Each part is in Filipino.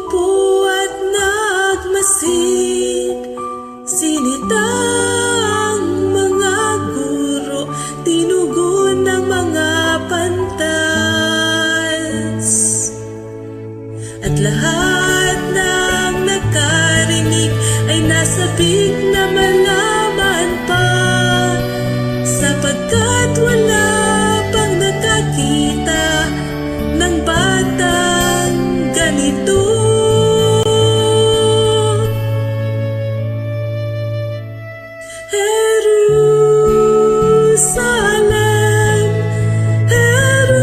Umupo at nagmasid, sinitang mga guro, tinugon ng mga pantas. At lahat ng nakarinig ay nasabik na malaman pa, sapagkat wala pang nakakita ng batang ganito. Jerusalem, Jerusalem,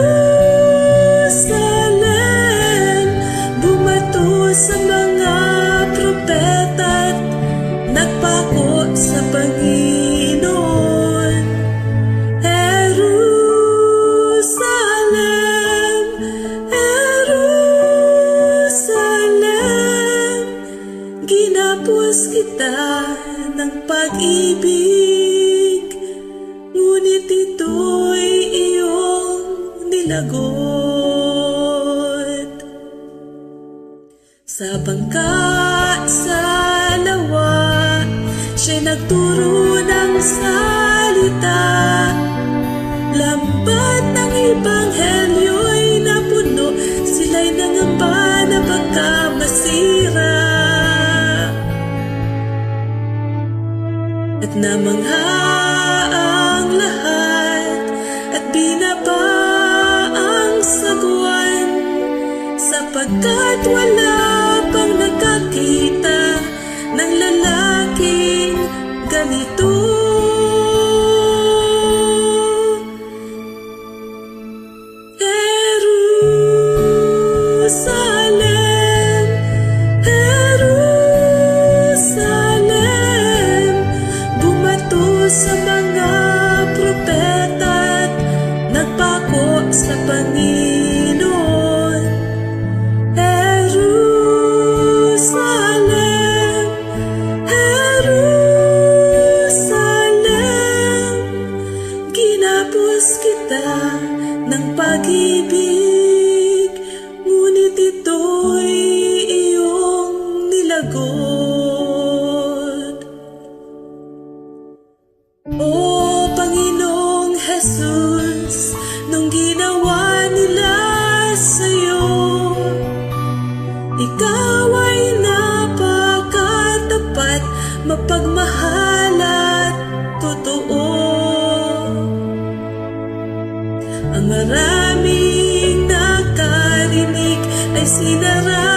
bumato sa mga propeta't nagpako sa Panginoon. Jerusalem, Jerusalem, ginapos kita ng pag-ibig, ngunit ito'y iyong nilagot. Sa bangka, sa lawa, siya'y nagturo ng salita. Lambat ng ebanghelyo'y napuno, sila'y nangamba na baka masira. At namangha ang lahat at binaba ang sagwan, sapagkat wala pang nakakita ng lalaking ganito. Jerusalem, Jerusalem, bumato sa mga propeta't nagpako sa Panginoon. Jerusalem, Jerusalem, ginapos kita ng pag-ibig, ngunit ito'y iyong nilagot. O Panginoong Jesus, nung ginawa nila sa'yo, ikaw ay napakatapat, mapagmahal at totoo. Ang maraming nakarinig ay sinara